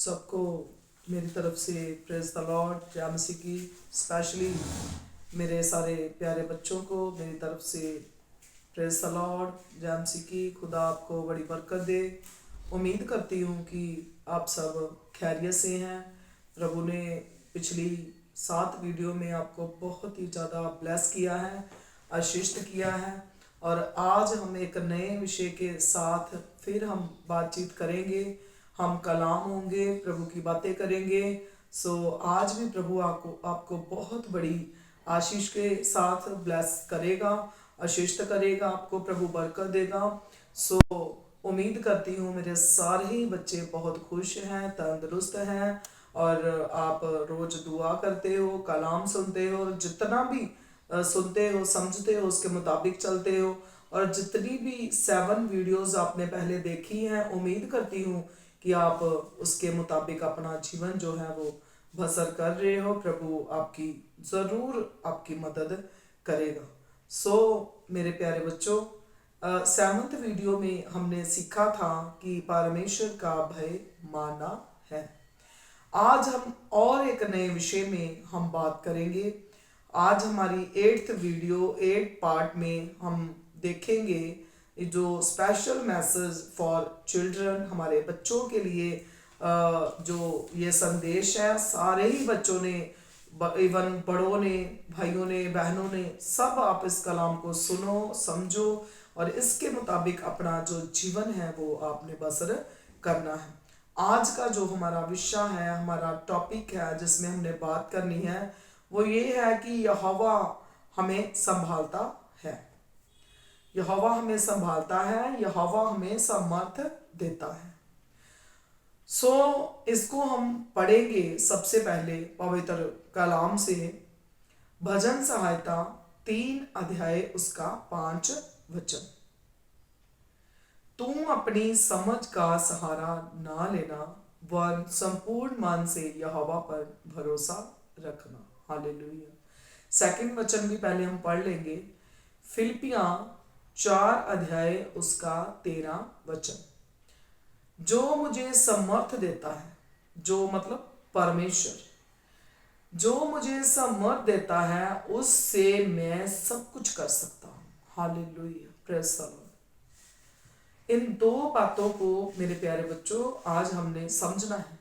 सबको मेरी तरफ से प्रेज द लॉर्ड जय मसीह की। स्पेशली मेरे सारे प्यारे बच्चों को मेरी तरफ से प्रेज द लॉर्ड जय मसीह की। खुदा आपको बड़ी बरकत दे। उम्मीद करती हूँ कि आप सब खैरियत से हैं। प्रभु ने पिछली 7 वीडियो में आपको बहुत ही ज़्यादा ब्लेस किया है, आशीषित किया है। और आज हम एक नए विषय के साथ फिर हम बातचीत करेंगे, हम कलाम होंगे, प्रभु की बातें करेंगे। आज भी प्रभु आपको बहुत बड़ी आशीष के साथ ब्लेस करेगा, आशीषित करेगा, आपको प्रभु बरकत देगा। उम्मीद करती हूँ मेरे सारे ही बच्चे बहुत खुश हैं, तंदुरुस्त हैं और आप रोज दुआ करते हो, कलाम सुनते हो और जितना भी सुनते हो, समझते हो, उसके मुताबिक चलते हो। और जितनी भी 7 वीडियोस आपने पहले देखी हैं, उम्मीद करती हूँ कि आप उसके मुताबिक अपना जीवन जो है वो बसर कर रहे हो। प्रभु आपकी ज़रूर आपकी मदद करेगा। मेरे प्यारे बच्चों, 7th वीडियो में हमने सीखा था कि परमेश्वर का भय माना है। आज हम और एक नए विषय में हम बात करेंगे। आज हमारी 8th वीडियो 8 पार्ट में हम देखेंगे जो स्पेशल मैसेज फॉर चिल्ड्रन, हमारे बच्चों के लिए जो ये संदेश है। सारे ही बच्चों ने, इवन बड़ों ने, भाइयों ने, बहनों ने, सब आप इस कलाम को सुनो, समझो और इसके मुताबिक अपना जो जीवन है वो आपने बसर करना है। आज का जो हमारा विषय है, हमारा टॉपिक है जिसमें हमने बात करनी है, वो ये है कि यहोवा हमें संभालता है। यहोवा हमें संभालता है, यहोवा हमें सामर्थ देता है। इसको हम पढ़ेंगे सबसे पहले पवित्र कलाम से, भजन संहिता 3 अध्याय उसका 5 वचन। तुम अपनी समझ का सहारा ना लेना, वरन संपूर्ण मन से यहोवा पर भरोसा रखना। हालेलुया। 2nd वचन भी पहले हम पढ़ लेंगे। फिलिपियां 4 अध्याय उसका 13 वचन। जो मुझे समर्थ देता है, जो मतलब परमेश्वर, जो मुझे समर्थ देता है उससे मैं सब कुछ कर सकता हूँ। Hallelujah, praise the lord. इन 2 बातों को मेरे प्यारे बच्चों आज हमने समझना है।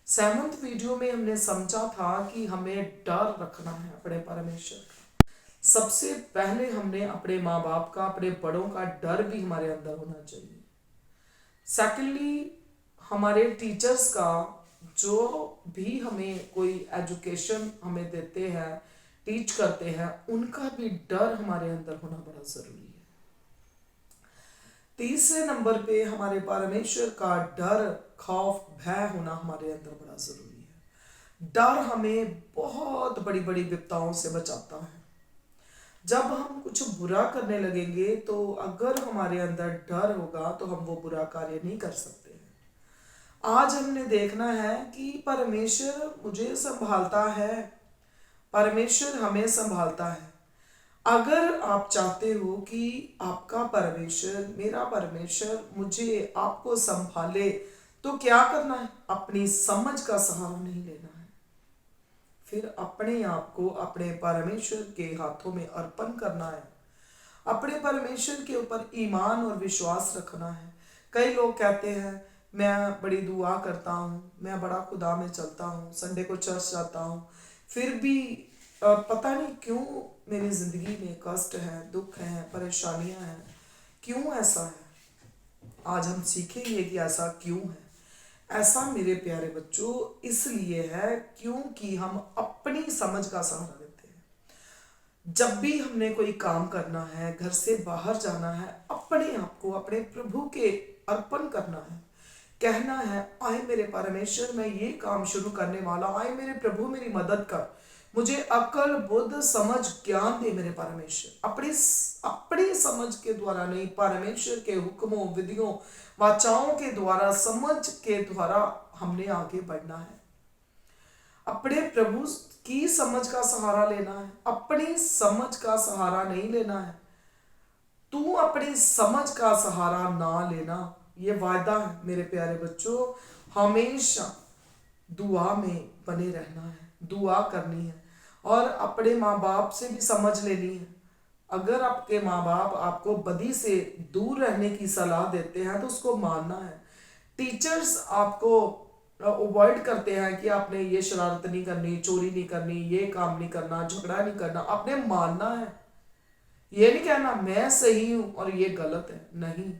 7th वीडियो में हमने समझा था कि हमें डर रखना है अपने परमेश्वर का। सबसे पहले हमने अपने माँ बाप का, अपने बड़ों का डर भी हमारे अंदर होना चाहिए। सेकेंडली, हमारे टीचर्स का, जो भी हमें कोई एजुकेशन हमें देते हैं, टीच करते हैं, उनका भी डर हमारे अंदर होना बड़ा जरूरी है। तीसरे नंबर पे हमारे परमेश्वर का डर, खौफ, भय होना हमारे अंदर बड़ा जरूरी है। डर हमें बहुत बड़ी बड़ी विपदाओं से बचाता है। जब हम कुछ बुरा करने लगेंगे तो अगर हमारे अंदर डर होगा तो हम वो बुरा कार्य नहीं कर सकते हैं। आज हमने देखना है कि परमेश्वर मुझे संभालता है, परमेश्वर हमें संभालता है। अगर आप चाहते हो कि आपका परमेश्वर, मेरा परमेश्वर मुझे, आपको संभाले, तो क्या करना है? अपनी समझ का सहारा नहीं लेना है। फिर अपने आप को अपने परमेश्वर के हाथों में अर्पण करना है। अपने परमेश्वर के ऊपर ईमान और विश्वास रखना है। कई लोग कहते हैं मैं बड़ी दुआ करता हूँ, मैं बड़ा खुदा में चलता हूँ, संडे को चर्च जाता हूँ, फिर भी पता नहीं क्यों मेरी जिंदगी में कष्ट है, दुख है, परेशानियां हैं। क्यों ऐसा है? आज हम सीखेंगे कि ऐसा क्यों है। ऐसा मेरे प्यारे बच्चों इसलिए है क्योंकि हम अपनी समझ का सहारा लेते हैं। जब भी हमने कोई काम करना है, घर से बाहर जाना है, अपने आप को अपने प्रभु के अर्पण करना है। कहना है, आए मेरे परमेश्वर, मैं ये काम शुरू करने वाला, आए मेरे प्रभु मेरी मदद कर, मुझे अकल, बुद्ध, समझ, ज्ञान दे मेरे परमेश्वर। अपनी समझ के द्वारा नहीं, परमेश्वर के हुक्मों, विधियों, वाचाओं के द्वारा, समझ के द्वारा हमने आगे बढ़ना है। अपने प्रभु की समझ का सहारा लेना है, अपनी समझ का सहारा नहीं लेना है। तू अपनी समझ का सहारा ना लेना, ये वायदा है मेरे प्यारे बच्चों। हमेशा दुआ में बने रहना है, दुआ करनी है और अपने माँ बाप से भी समझ लेनी है। अगर आपके माँ बाप आपको बदी से दूर रहने की सलाह देते हैं तो उसको मानना है। टीचर्स आपको अवॉइड करते हैं कि आपने ये शरारत नहीं करनी, चोरी नहीं करनी, ये काम नहीं करना, झगड़ा नहीं करना, आपने मानना है। ये नहीं कहना मैं सही हूं और ये गलत है, नहीं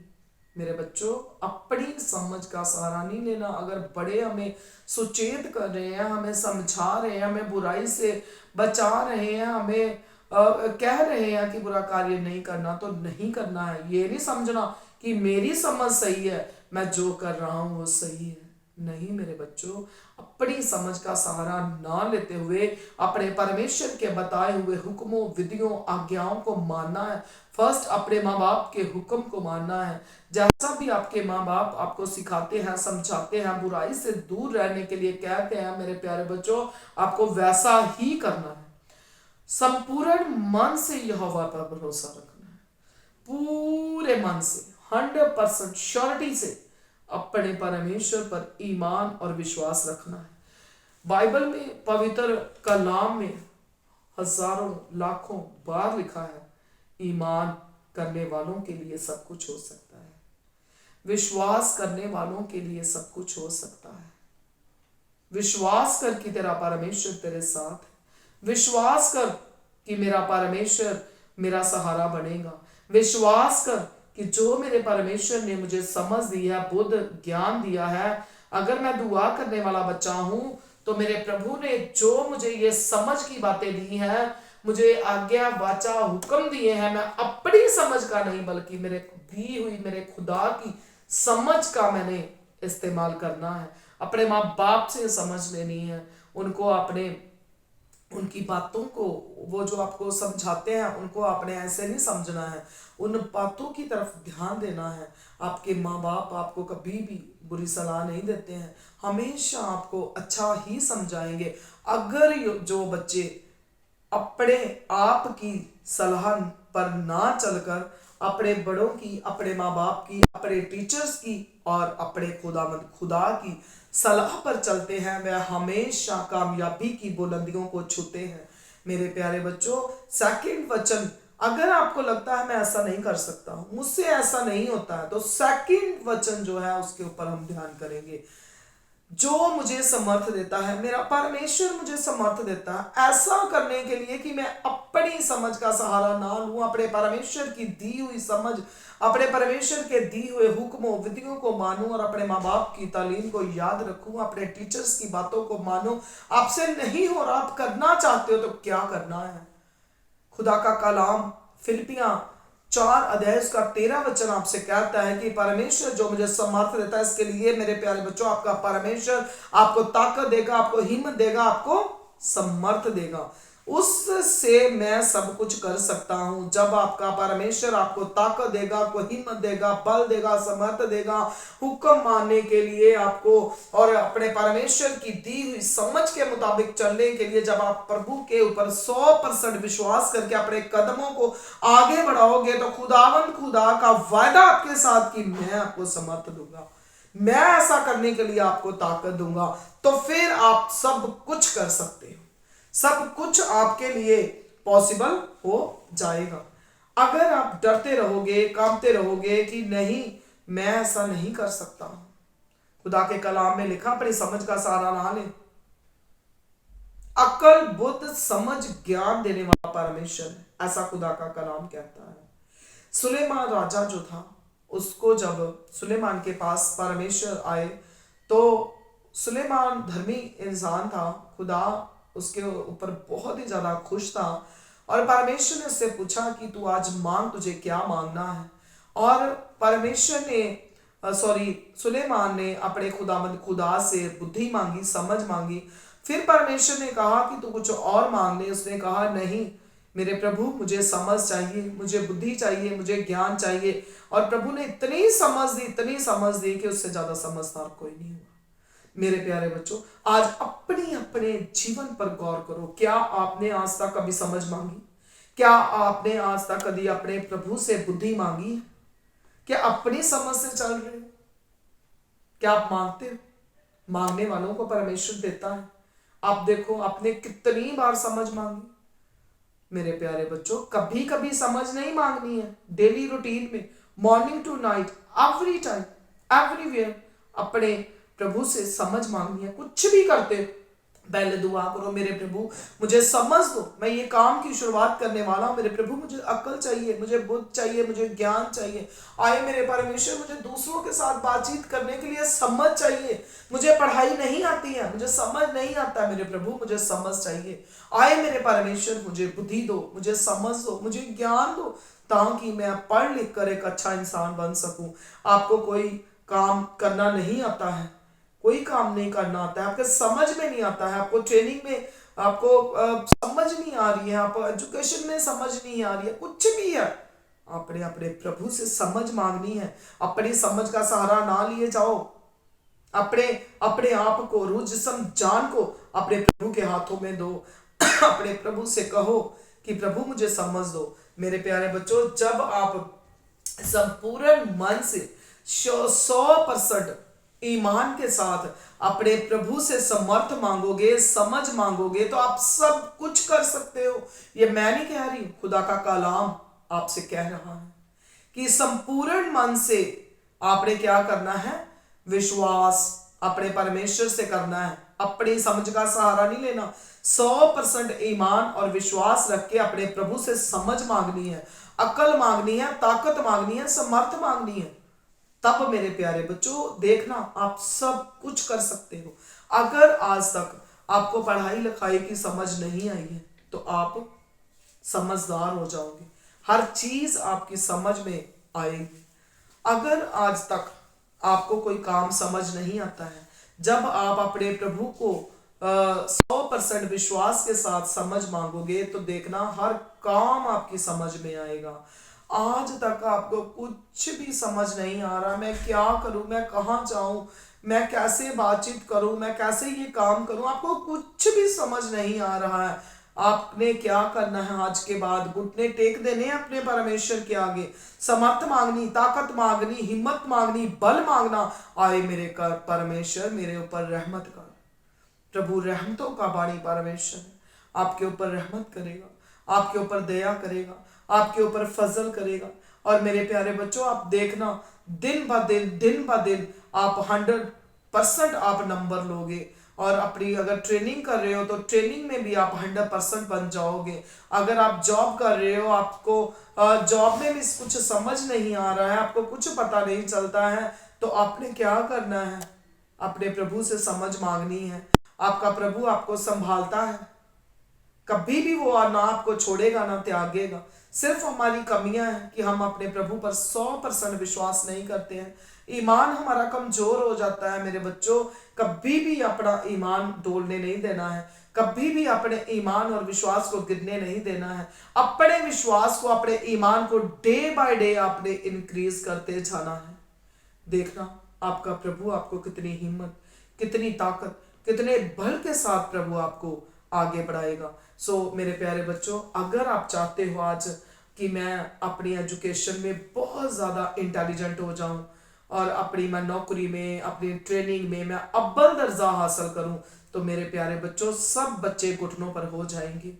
मेरे बच्चों, अपनी समझ का सहारा नहीं लेना। अगर बड़े हमें सुचेत कर रहे हैं, हमें समझा रहे हैं, हमें बुराई से बचा रहे हैं, हमें कह रहे हैं कि बुरा कार्य नहीं करना, तो नहीं करना है। ये नहीं समझना कि मेरी समझ सही है, मैं जो कर रहा हूं वो सही है। नहीं मेरे बच्चों, अपनी समझ का सहारा ना लेते हुए अपने परमेश्वर के बताए हुए हुक्मों, विधियों, आज्ञाओं को मानना है। फर्स्ट अपने माँ बाप के हुक्म को मानना है। जैसा भी आपके माँ बाप आपको सिखाते हैं, समझाते हैं, बुराई से दूर रहने के लिए कहते हैं, मेरे प्यारे बच्चों, आपको वैसा ही करना है। संपूर्ण मन से यहोवा पर भरोसा रखना है, पूरे मन से 100% श्योरिटी से अपने परमेश्वर पर ईमान और विश्वास रखना है। बाइबल में, पवित्र कलाम में हजारों लाखों बार लिखा है, ईमान करने वालों के लिए सब कुछ हो सकता है, विश्वास करने वालों के लिए सब कुछ हो सकता है। विश्वास कर कि तेरा परमेश्वर तेरे साथ है, विश्वास कर कि मेरा परमेश्वर मेरा सहारा बनेगा, विश्वास कर कि जो मेरे परमेश्वर ने मुझे समझ दी है, बुद्ध ज्ञान दिया है, अगर मैं दुआ करने वाला बच्चा हूं तो मेरे प्रभु ने जो मुझे ये समझ की बातें दी है, मुझे आज्ञा वाचा हुक्म दिए हैं, मैं अपनी समझ का नहीं बल्कि मेरे दी हुई मेरे खुदा की समझ का मैंने इस्तेमाल करना है। अपने माँ बाप से समझ लेनी है, उनको अपने उनकी बातों को, वो जो आपको समझाते हैं उनको आपने ऐसे नहीं समझना है, उन बातों की तरफ ध्यान देना है। आपके माँ बाप आपको कभी भी बुरी सलाह नहीं देते हैं, हमेशा आपको अच्छा ही समझाएंगे। अगर जो बच्चे अपने आप की सलाह पर ना चलकर अपने बड़ों की, अपने माँ बाप की, अपने टीचर्स की और अपने खुदा की सलाह पर चलते हैं, वह हमेशा कामयाबी की बुलंदियों को छूते हैं। मेरे प्यारे बच्चों, सेकंड वचन, अगर आपको लगता है मैं ऐसा नहीं कर सकता हूं, मुझसे ऐसा नहीं होता है, तो सेकंड वचन जो है उसके ऊपर हम ध्यान करेंगे। जो मुझे समर्थ देता है, मेरा परमेश्वर मुझे समर्थ देता है ऐसा करने के लिए कि मैं अपनी समझ का सहारा ना लूं, अपने परमेश्वर की दी हुई समझ, अपने परमेश्वर के दी हुए हुक्मों, विधियों को मानूं और अपने माँ बाप की तालीम को याद रखूं, अपने टीचर्स की बातों को मानूं। आपसे नहीं हो रहा, आप करना चाहते हो, तो क्या करना है? खुदा का कलाम फिलिपियां 4 अध्याय उसका 13 वचन आपसे कहता है कि परमेश्वर जो मुझे समर्थ देता है, इसके लिए मेरे प्यारे बच्चों, आपका परमेश्वर आपको ताकत देगा, आपको हिम्मत देगा, आपको समर्थ देगा। उससे मैं सब कुछ कर सकता हूं। जब आपका परमेश्वर आपको ताकत देगा, आपको हिम्मत देगा, बल देगा, समर्थ देगा, हुक्म मानने के लिए आपको और अपने परमेश्वर की दी हुई समझ के मुताबिक चलने के लिए, जब आप प्रभु के ऊपर 100% विश्वास करके अपने कदमों को आगे बढ़ाओगे, तो खुदावंद खुदा का वायदा आपके साथ कि मैं आपको समर्थ दूंगा, मैं ऐसा करने के लिए आपको ताकत दूंगा, तो फिर आप सब कुछ कर सकते हो, सब कुछ आपके लिए पॉसिबल हो जाएगा। अगर आप डरते रहोगे, कांपते रहोगे कि नहीं मैं ऐसा नहीं कर सकता, खुदा के कलाम में लिखा अपनी समझ का सहारा ना ले। अकल, बुद्ध, समझ, ज्ञान देने वाला परमेश्वर है, ऐसा खुदा का कलाम कहता है। सुलेमान राजा जो था, उसको जब सुलेमान के पास परमेश्वर आए तो सुलेमान धर्मी इंसान था, खुदा उसके ऊपर बहुत ही ज्यादा खुश था और परमेश्वर ने उससे पूछा कि तू आज मांग, तुझे क्या मांगना है। और परमेश्वर ने सुलेमान ने अपने खुदा से बुद्धि मांगी, समझ मांगी। फिर परमेश्वर ने कहा कि तू कुछ और मांग ले। उसने कहा नहीं मेरे प्रभु, मुझे समझ चाहिए, मुझे बुद्धि चाहिए, मुझे ज्ञान चाहिए। और प्रभु ने इतनी समझ दी कि उससे ज्यादा समझदार कोई नहीं हुआ। मेरे प्यारे बच्चों, आज अपने अपने जीवन पर गौर करो। क्या आपने आज तक कभी समझ मांगी? क्या आपने आज तक कभी अपने प्रभु से बुद्धि मांगी? क्या अपनी समझ से चल रहे हो? क्या आप मांगते हो? मांगने वालों को परमेश्वर देता है। आप देखो आपने कितनी बार समझ मांगी। मेरे प्यारे बच्चों, कभी कभी समझ नहीं मांगनी है, डेली रूटीन में, morning to night, every time, everywhere अपने प्रभु से समझ मांगनी है। कुछ भी करते हो पहले दुआ करो, मेरे प्रभु मुझे समझ दो, मैं ये काम की शुरुआत करने वाला हूँ। मेरे प्रभु मुझे अक्ल चाहिए, मुझे बुद्धि चाहिए, मुझे ज्ञान चाहिए। आए मेरे परमेश्वर, मुझे दूसरों के साथ बातचीत करने के लिए समझ चाहिए। मुझे पढ़ाई नहीं आती है, मुझे समझ नहीं आता, मेरे प्रभु मुझे समझ चाहिए। आए मेरे परमेश्वर, मुझे बुद्धि दो, मुझे समझ दो, मुझे ज्ञान दो, ताकि मैं पढ़ लिख कर एक अच्छा इंसान बन सकूं। आपको कोई काम करना नहीं आता है, कोई काम नहीं करना आता है, आपके समझ में नहीं आता है, आपको ट्रेनिंग में आपको समझ नहीं आ रही है, आपको एजुकेशन में समझ नहीं आ रही है, कुछ भी है, अपने अपने प्रभु से समझ मांगनी है। अपनी समझ का सहारा ना लिए जाओ। अपने अपने आप को, रूह जिस्म जान को अपने प्रभु के हाथों में दो। अपने प्रभु से कहो कि प्रभु मुझे समझ दो। मेरे प्यारे बच्चों, जब आप संपूर्ण मन से 100% ईमान के साथ अपने प्रभु से समर्थ मांगोगे, समझ मांगोगे, तो आप सब कुछ कर सकते हो। ये मैं नहीं कह रही, खुदा का कलाम आपसे कह रहा है कि संपूर्ण मन से आपने क्या करना है, विश्वास अपने परमेश्वर से करना है। अपनी समझ का सहारा नहीं लेना, 100% ईमान और विश्वास रख के अपने प्रभु से समझ मांगनी है, अकल मांगनी है, ताकत मांगनी है, समर्थ मांगनी है। तब मेरे प्यारे बच्चों देखना, आप सब कुछ कर सकते हो। अगर आज तक आपको पढ़ाई लिखाई की समझ नहीं आई है तो आप समझदार हो जाओगे, हर चीज आपकी समझ में आएगी। अगर आज तक आपको कोई काम समझ नहीं आता है, जब आप अपने प्रभु को 100% विश्वास के साथ समझ मांगोगे तो देखना हर काम आपकी समझ में आएगा। आज तक आपको कुछ भी समझ नहीं आ रहा, मैं क्या करूं, मैं कहाँ जाऊं, मैं कैसे बातचीत करूं, मैं कैसे ये काम करूं, आपको कुछ भी समझ नहीं आ रहा है। आपने क्या करना है, आज के बाद घुटने टेक देने अपने परमेश्वर के आगे, समर्थ मांगनी, ताकत मांगनी, हिम्मत मांगनी, बल मांगना। आए मेरे कर परमेश्वर, मेरे ऊपर रहमत कर। प्रभु रहमतों का बाणी परमेश्वर है, आपके ऊपर रहमत करेगा, आपके ऊपर दया करेगा, आपके ऊपर फजल करेगा। और मेरे प्यारे बच्चों, आप देखना दिन ब दिन आप 100% आप नंबर लोगे। और अपनी अगर ट्रेनिंग कर रहे हो तो ट्रेनिंग में भी आप 100% बन जाओगे। अगर आप जॉब कर रहे हो, आपको जॉब में भी कुछ समझ नहीं आ रहा है, आपको कुछ पता नहीं चलता है, तो आपने क्या करना है, अपने प्रभु से समझ मांगनी है। आपका प्रभु आपको संभालता है, कभी भी वो ना आपको छोड़ेगा ना त्यागेगा। सिर्फ हमारी कमियां हैं कि हम अपने प्रभु पर 100% विश्वास नहीं करते हैं। ईमान हमारा कमजोर हो जाता है। मेरे बच्चों, कभी भी अपना ईमान डोलने नहीं देना है, कभी भी अपने ईमान और विश्वास को गिरने नहीं देना है। अपने विश्वास को, अपने ईमान को डे बाय डे आपने इंक्रीज करते जाना है। देखना आपका प्रभु आपको कितनी हिम्मत, कितनी ताकत, कितने बल के साथ प्रभु आपको आगे बढ़ाएगा। मेरे प्यारे बच्चों, अगर आप चाहते हो आज कि मैं अपनी एजुकेशन में बहुत ज़्यादा इंटेलिजेंट हो जाऊं और अपनी मैं नौकरी में, अपनी ट्रेनिंग में मैं अव्वल दर्जा हासिल करूं, तो मेरे प्यारे बच्चों, सब बच्चे घुटनों पर हो जाएंगे।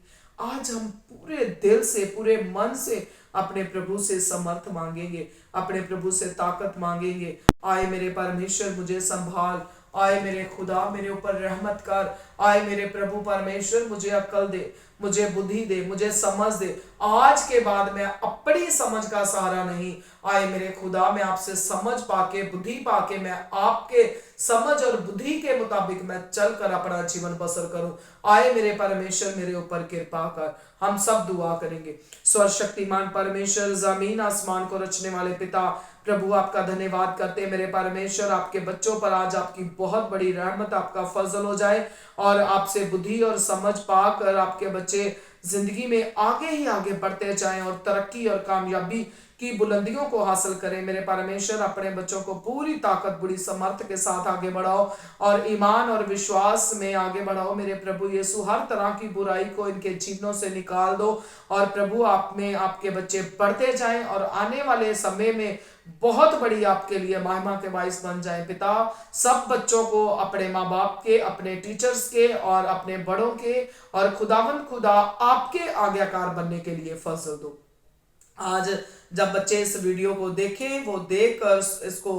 आज हम पूरे दिल से, पूरे मन से अपने प्रभु से समर्थ मांगेंगे, अपने प्रभु से ताकत मांगेंगे। आए मेरे परमेश्वर मुझे संभाल, आए मेरे खुदा मेरे ऊपर रहमत कर, आए मेरे प्रभु परमेश्वर मुझे अक्ल दे, मुझे बुद्धि दे, मुझे समझ दे। आज के बाद मैं अपनी समझ का सहारा नहीं, आए मेरे खुदा मैं आपसे समझ पाके, बुद्धि पाके, मैं आपके समझ और बुद्धि के मुताबिक मैं चलकर अपना जीवन बसर करूं। आए मेरे परमेश्वर मेरे ऊपर कृपा कर। हम सब दुआ करेंगे। सर्वशक्तिमान परमेश्वर, जमीन आसमान को रचने वाले पिता, प्रभु आपका धन्यवाद करते हैं मेरे परमेश्वर। आपके बच्चों पर आज आपकी बहुत बड़ी रहमत, आपका फजल हो जाए और आपसे बुद्धि और समझ पाकर आपके बच्चे जिंदगी में आगे ही आगे बढ़ते जाएं और तरक्की और कामयाबी की बुलंदियों को हासिल करें। मेरे परमेश्वर अपने बच्चों को पूरी ताकत बुरी समर्थ के साथ आगे बढ़ाओ और ईमान और विश्वास में आगे बढ़ाओ। मेरे प्रभु यीशु हर तरह की बुराई को इनके जीवनों से निकाल दो और प्रभु आप में आपके बच्चे बढ़ते जाएं और आने वाले समय में बहुत बड़ी आपके लिए महिमा के बाइस बन जाए। पिता, सब बच्चों को अपने माँ बाप के, अपने टीचर्स के और अपने बड़ों के और खुदावंद खुदा आपके आज्ञाकार बनने के लिए फजल दो। आज जब बच्चे इस वीडियो को देखें, वो देखकर इसको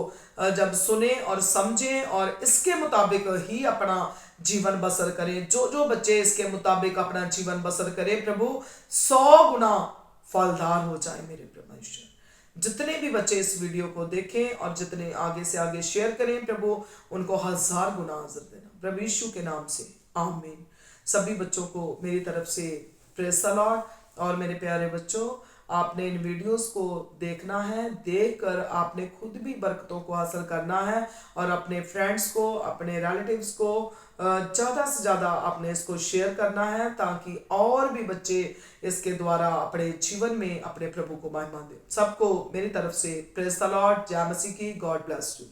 जब सुने और समझें और इसके मुताबिक ही अपना जीवन बसर करें। जो जो बच्चे इसके मुताबिक अपना जीवन बसर करें, प्रभु 100 गुना फलदार हो जाए। मेरे परमेश्वर, जितने भी बच्चे इस वीडियो को देखें और जितने आगे से आगे शेयर करें, प्रभु उनको 1000 गुना अजर देना, प्रभु यीशु के नाम से आमीन। सभी बच्चों को मेरी तरफ से प्रेज़ द लॉर्ड। और मेरे प्यारे बच्चों, आपने इन वीडियोस को देखना है, देखकर आपने खुद भी बरकतों को हासिल करना है और अपने फ्रेंड्स को, अपने रिलेटिव्स को ज़्यादा से ज़्यादा आपने इसको शेयर करना है, ताकि और भी बच्चे इसके द्वारा अपने जीवन में अपने प्रभु को महिमा दें। सबको मेरी तरफ से प्रेज़ द लॉर्ड, जय मसीह की। God bless you.